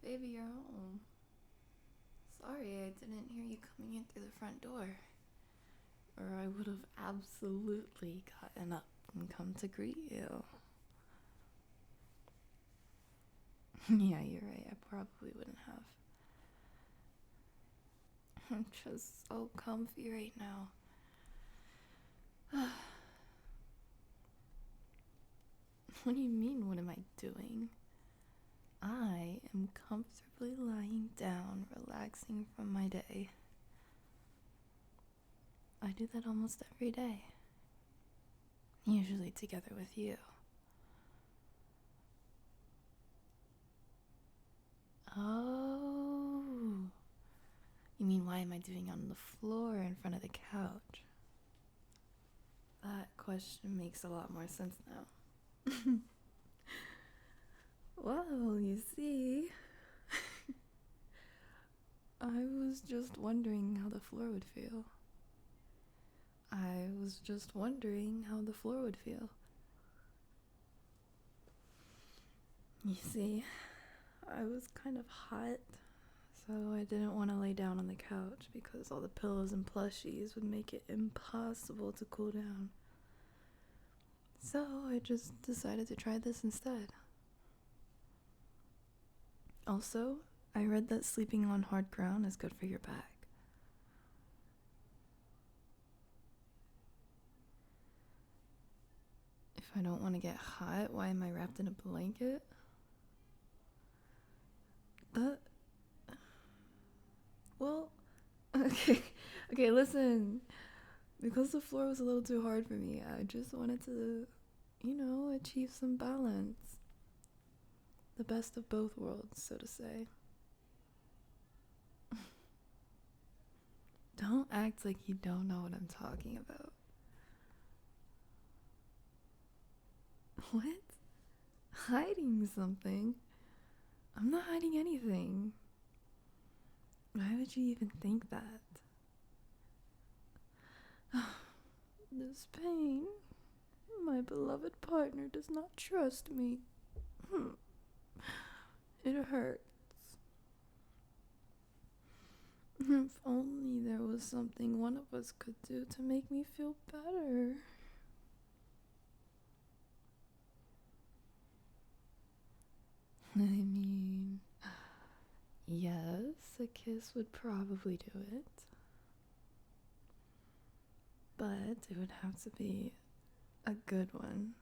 Baby, you're home. Sorry, I didn't hear you coming in through the front door. Or I would have absolutely gotten up and come to greet you. Yeah, you're right. I probably wouldn't have. I'm just so comfy right now. What do you mean, what am I doing? I am comfortably lying down, relaxing from my day. I do that almost every day. Usually together with you. Oh. You mean why am I doing it on the floor in front of the couch? That question makes a lot more sense now. Well, you see, I was just wondering how the floor would feel. You see, I was kind of hot, so I didn't want to lay down on the couch because all the pillows and plushies would make it impossible to cool down. So I just decided to try this instead. Also, I read that sleeping on hard ground is good for your back. If I don't want to get hot, why am I wrapped in a blanket? Well, okay, listen. Because the floor was a little too hard for me, I just wanted to, achieve some balance. The best of both worlds, so to say. Don't act like you don't know what I'm talking about. What? Hiding something? I'm not hiding anything. Why would you even think that? This pain. My beloved partner does not trust me. It hurts. If only there was something one of us could do to make me feel better. I mean, yes, a kiss would probably do it. But it would have to be a good one.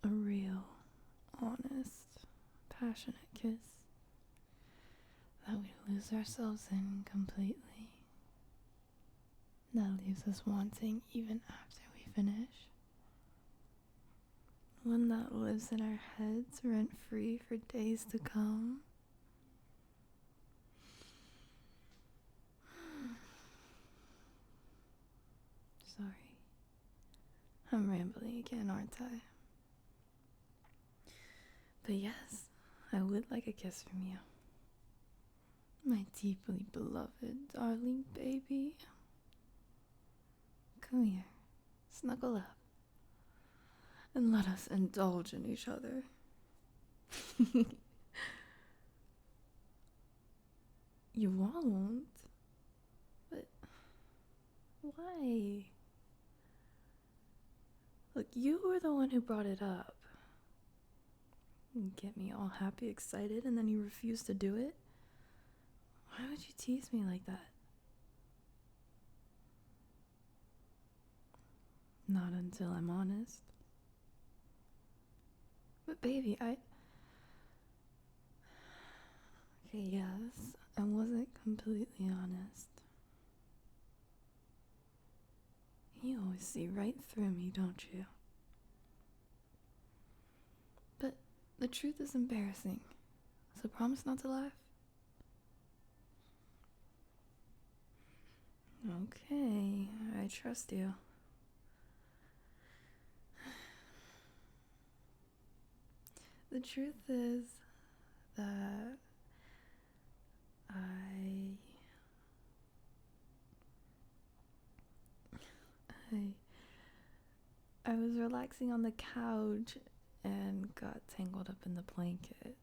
A real, honest, passionate kiss that we lose ourselves in completely. That leaves us wanting even after we finish. One that lives in our heads rent-free for days to come. Sorry. I'm rambling again, aren't I? But yes, I would like a kiss from you. My deeply beloved, darling baby. Come here, snuggle up, and let us indulge in each other. You won't? But why? Look, you were the one who brought it up. You get me all happy, excited, and then you refuse to do it? Why would you tease me like that? Not until I'm honest. But baby, Okay, yes, I wasn't completely honest. You always see right through me, don't you? But the truth is embarrassing, so promise not to laugh. Okay, I trust you. The truth is that I was relaxing on the couch and got tangled up in the blanket.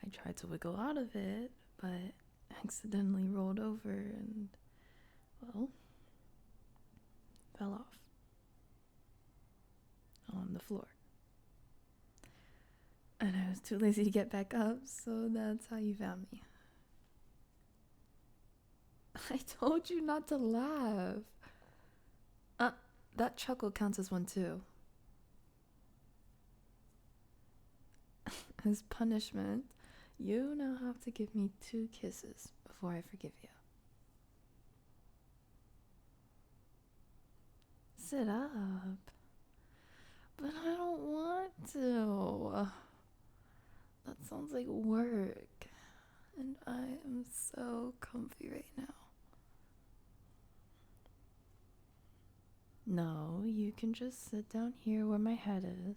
I tried to wiggle out of it, but accidentally rolled over and, well, fell off on the floor. And I was too lazy to get back up, so that's how you found me. I told you not to laugh. That chuckle counts as one too. As punishment, you now have to give me 2 kisses before I forgive you. Sit up. But I don't want to. That sounds like work. And I am so comfy right now. No, you can just sit down here where my head is,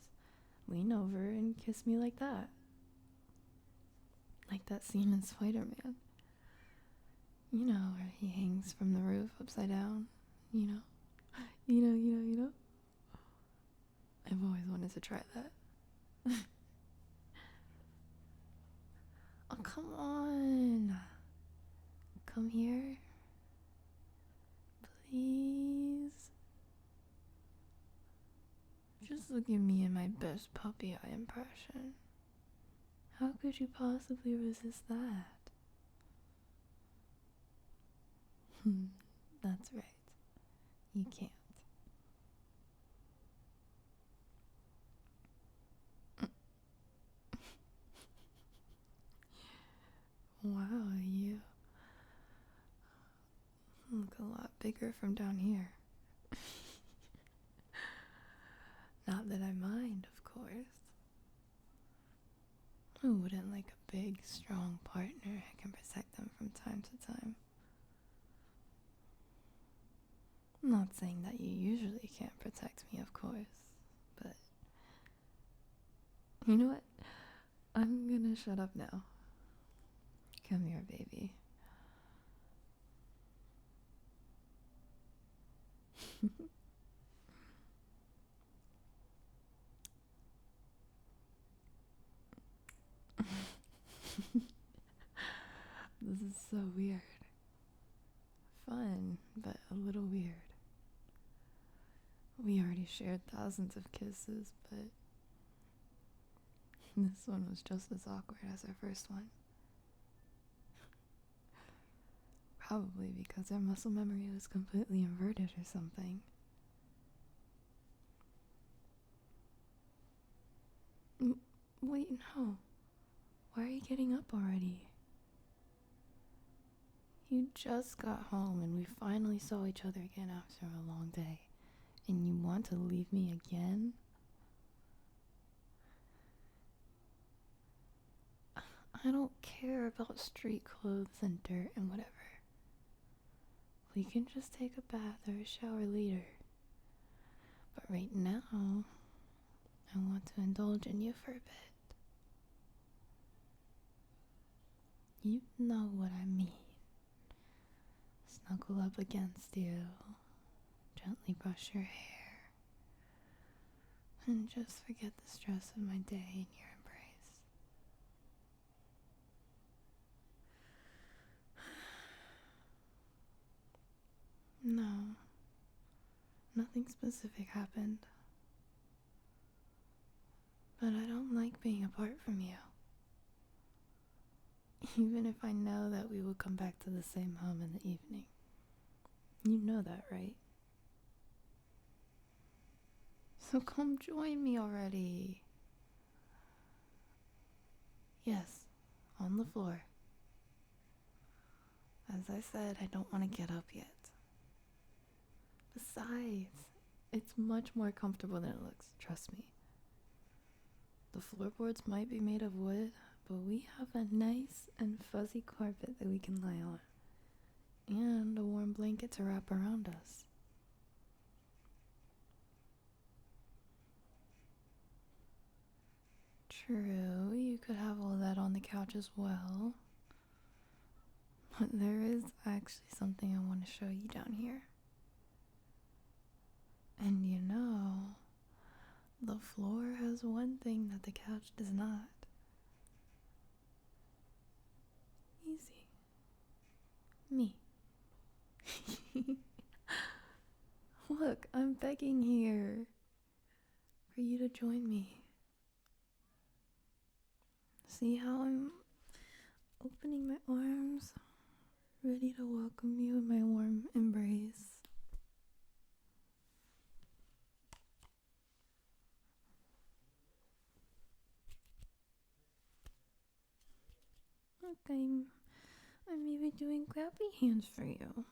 lean over, and kiss me like that. Like that scene in Spider-Man. You know, where he hangs from the roof upside down. You know. I've always wanted to try that. Oh, come on. Come here. Please. Just look at me in my best puppy eye impression. How could you possibly resist that? That's right. You can't. Wow, you look a lot bigger from down here. Not that I mind, of course. Who wouldn't like a big, strong partner who can protect them from time to time? I'm not saying that you usually can't protect me, of course, but you know what? I'm gonna shut up now. Come here, baby. This is so weird. Fun, but a little weird. We already shared thousands of kisses, but this one was just as awkward as our first one. Probably because our muscle memory was completely inverted or something. Wait, no. Why are you getting up already? You just got home and we finally saw each other again after a long day. And you want to leave me again? I don't care about street clothes and dirt and whatever. We can just take a bath or a shower later. But right now, I want to indulge in you for a bit. You know what I mean. Snuggle up against you, gently brush your hair, and just forget the stress of my day in your embrace. No, nothing specific happened. But I don't like being apart from you. Even if I know that we will come back to the same home in the evening. You know that, right? So come join me already. Yes, on the floor. As I said, I don't want to get up yet. Besides, it's much more comfortable than it looks, trust me. The floorboards might be made of wood, but we have a nice and fuzzy carpet that we can lie on, and a warm blanket to wrap around us. True, you could have all that on the couch as well, but there is actually something I want to show you down here. And you know, the floor has one thing that the couch does not. Me. Look, I'm begging here for you to join me. See how I'm opening my arms, ready to welcome you in my warm embrace. Look, I'm even doing clappy hands for you.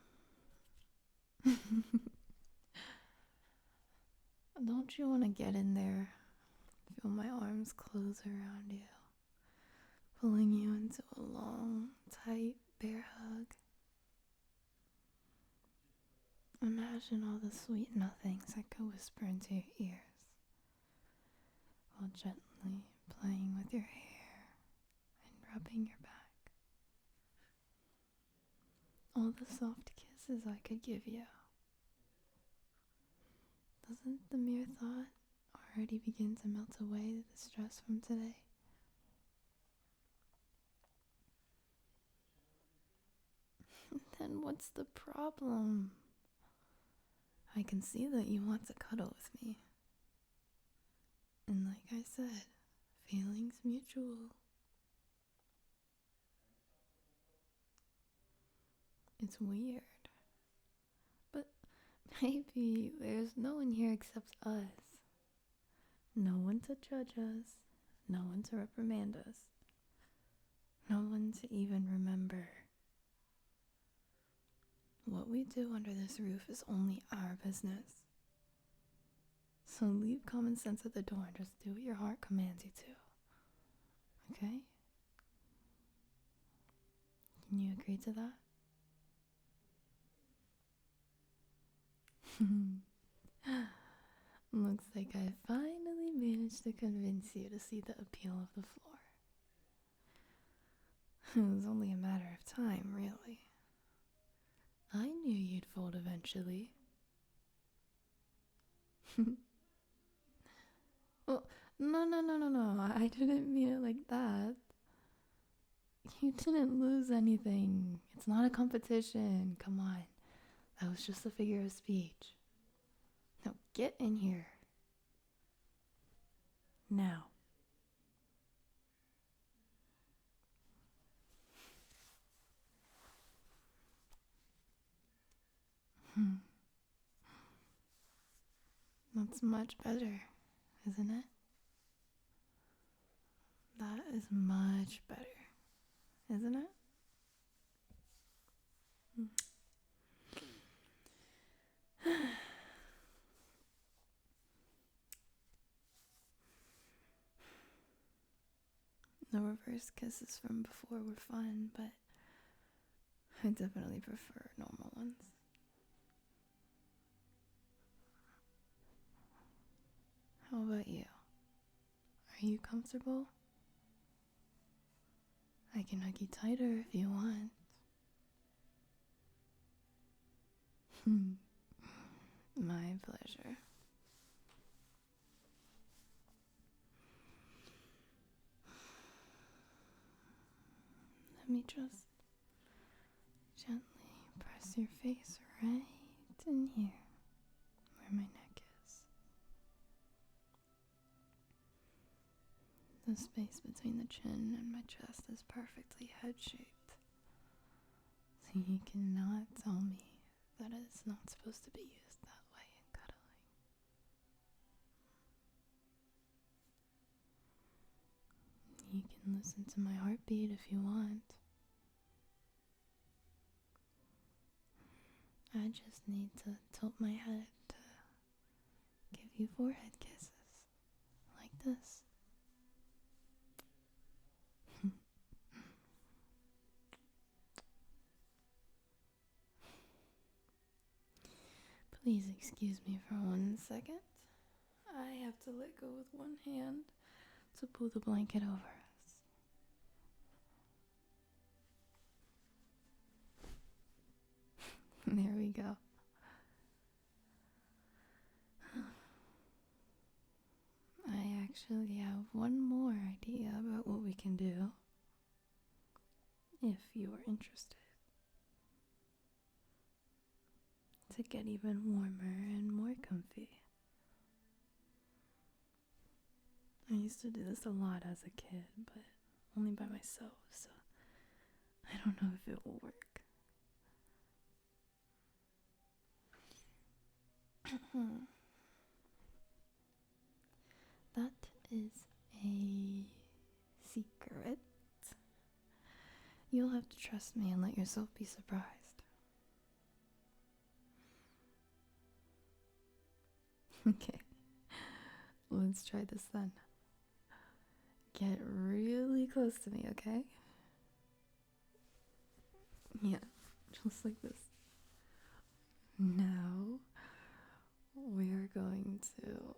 Don't you want to get in there? Feel my arms close around you, pulling you into a long, tight bear hug. Imagine all the sweet nothings I could whisper into your ears, while gently playing with your hair and rubbing your back. All the soft kisses I could give you. Doesn't the mere thought already begin to melt away the stress from today? Then what's the problem? I can see that you want to cuddle with me. And like I said, feelings mutual. It's weird. But maybe there's no one here except us. No one to judge us. No one to reprimand us. No one to even remember. What we do under this roof is only our business. So leave common sense at the door and just do what your heart commands you to. Okay? Can you agree to that? Looks like I finally managed to convince you to see the appeal of the floor. It was only a matter of time, really. I knew you'd fold eventually. Well, no. I didn't mean it like that. You didn't lose anything. It's not a competition. Come on. That was just a figure of speech. Now get in here. Now. That's much better, isn't it? That is much better, isn't it? The reverse kisses from before were fun, but I definitely prefer normal ones. How about you? Are you comfortable? I can hug you tighter if you want. My pleasure. Let me just gently press your face right in here, where my neck is. The space between the chin and my chest is perfectly head-shaped, so you cannot tell me that it's not supposed to be used that way in cuddling. You can listen to my heartbeat if you want. I just need to tilt my head to give you forehead kisses, like this. Please excuse me for 1 second. I have to let go with one hand to pull the blanket over us. There we go. I actually have one more idea about what we can do, if you are interested. to get even warmer and more comfy. I used to do this a lot as a kid, but only by myself, so I don't know if it will work. That is a secret. You'll have to trust me and let yourself be surprised. Okay, let's try this then. Get really close to me, okay? Yeah, just like this. Now, we're going to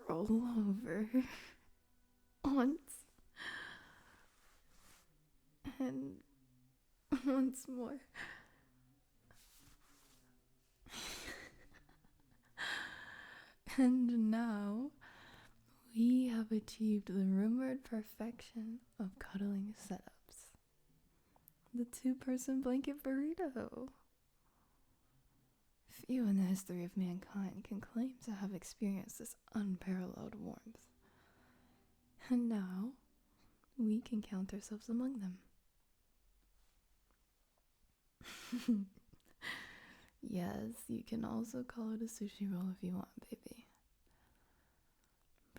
roll over once and once more. And now, we have achieved the rumored perfection of cuddling setups. The 2-person blanket burrito. Few in the history of mankind can claim to have experienced this unparalleled warmth. And now, we can count ourselves among them. Yes, you can also call it a sushi roll if you want, baby.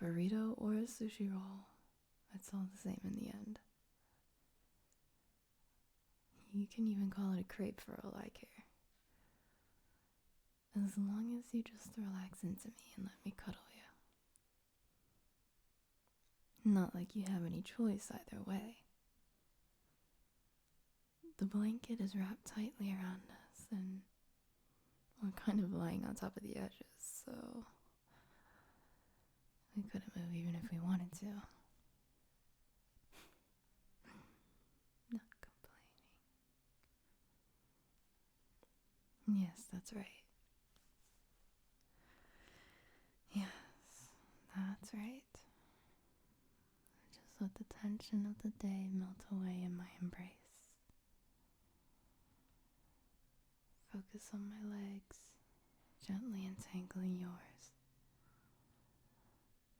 Burrito or a sushi roll, it's all the same in the end. You can even call it a crepe for all I care. As long as you just relax into me and let me cuddle you. Not like you have any choice either way. The blanket is wrapped tightly around us, and we're kind of lying on top of the edges, so we couldn't move even if we wanted to. Not complaining. Yes, that's right. Yes, that's right. Just let the tension of the day melt away in my embrace. Focus on my legs, gently entangling yours,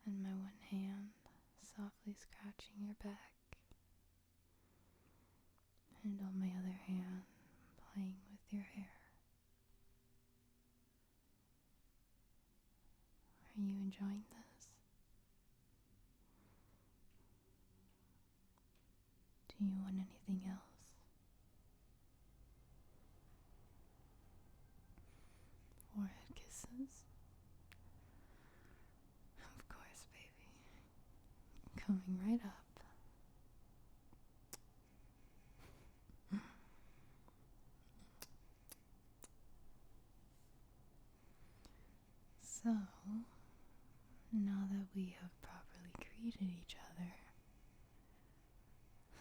and my one hand softly scratching your back, and on my other hand playing with your hair. Are you enjoying this? Do you want anything else? Forehead kisses? Of course, baby. Coming right up. So, now that we have properly greeted each other,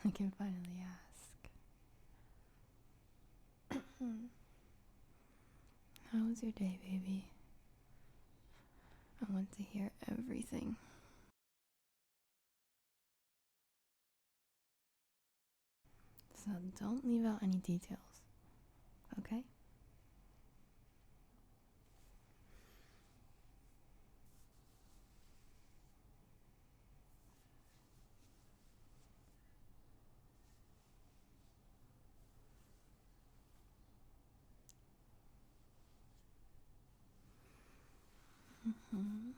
I can finally ask. How was your day, baby? I want to hear everything. So don't leave out any details, okay? Mm-hmm.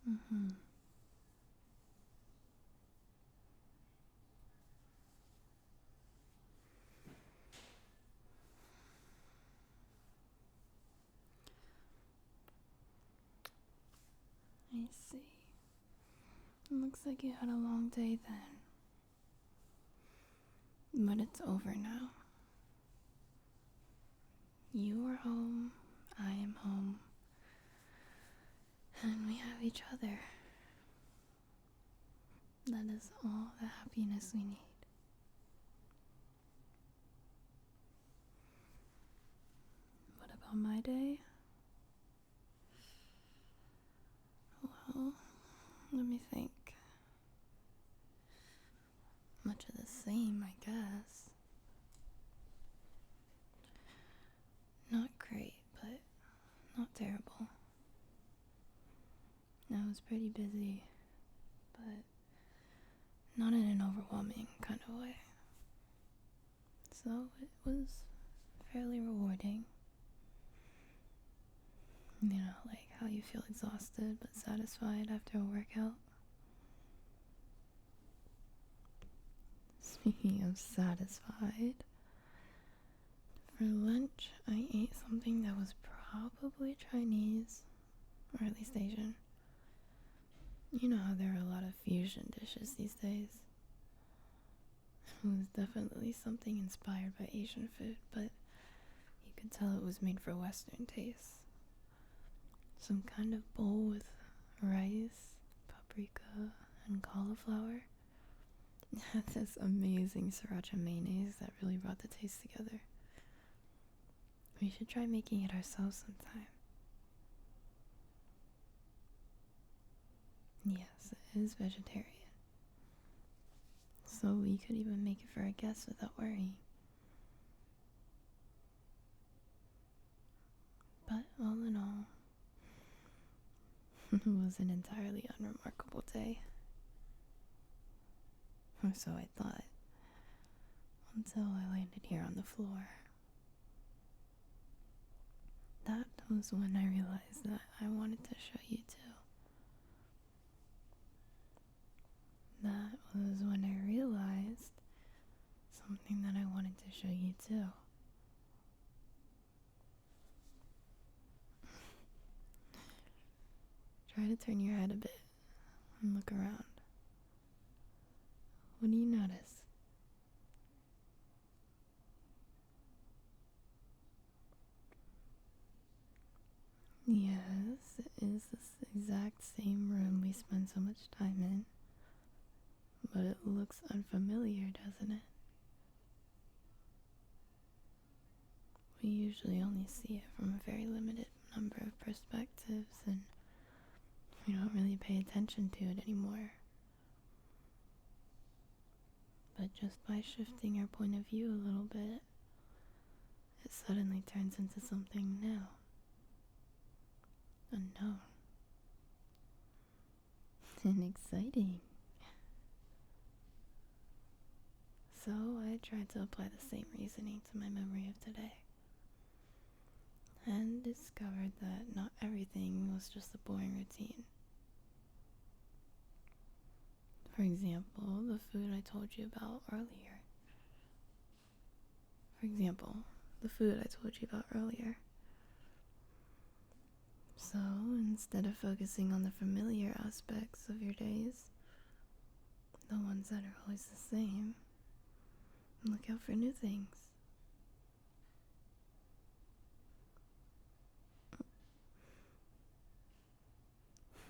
Mm-hmm. I see. It looks like you had a long day then. But it's over now. You are home. I am home. And we have each other. That is all the happiness we need. What about my day? Well, let me think. Much of the same, I guess. Not great, but not terrible. I was pretty busy, but not in an overwhelming kind of way. So it was fairly rewarding. You know, like how you feel exhausted but satisfied after a workout. Speaking of satisfied, for lunch I ate something that was probably Chinese, or at least Asian. You know how there are a lot of fusion dishes these days. It was definitely something inspired by Asian food, but you could tell it was made for Western tastes. Some kind of bowl with rice, paprika, and cauliflower. It had this amazing sriracha mayonnaise that really brought the taste together. We should try making it ourselves sometime. Yes, it is vegetarian. So we could even make it for our guests without worrying. But all in all, it was an entirely unremarkable day. Or so I thought. Until I landed here on the floor. That was when I realized that I wanted to show you too. That was when I realized something that I wanted to show you too. Try to turn your head a bit and look around. What do you notice? Yes, it is this exact same room we spend so much time in. But it looks unfamiliar, doesn't it? We usually only see it from a very limited number of perspectives, and we don't really pay attention to it anymore. But just by shifting our point of view a little bit, it suddenly turns into something new. Unknown. And exciting. So I tried to apply the same reasoning to my memory of today. And discovered that not everything was just a boring routine. For example, the food I told you about earlier. So instead of focusing on the familiar aspects of your days, the ones that are always the same, look out for new things.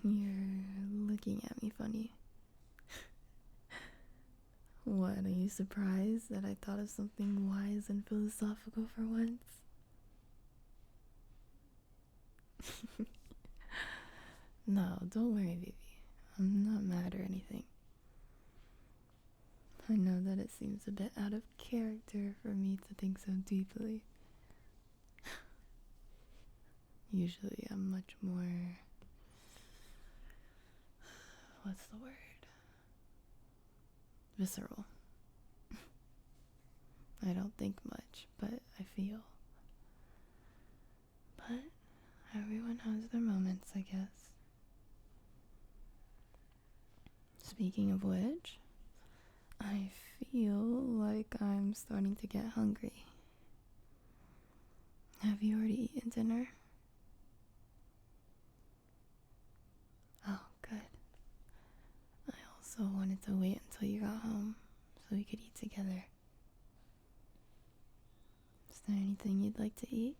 You're looking at me funny. What, are you surprised that I thought of something wise and philosophical for once? No, don't worry, baby. I'm not mad or anything. I know that it seems a bit out of character for me to think so deeply. Usually I'm much more... what's the word? Visceral. I don't think much, but I feel. But everyone has their moments, I guess. Speaking of which, I feel like I'm starting to get hungry. Have you already eaten dinner? Oh, good. I also wanted to wait until you got home so we could eat together. Is there anything you'd like to eat?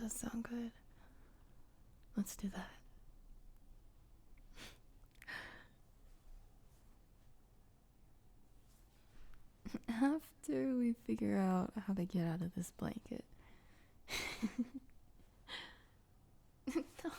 does sound good. Let's do that. After we figure out how to get out of this blanket. No.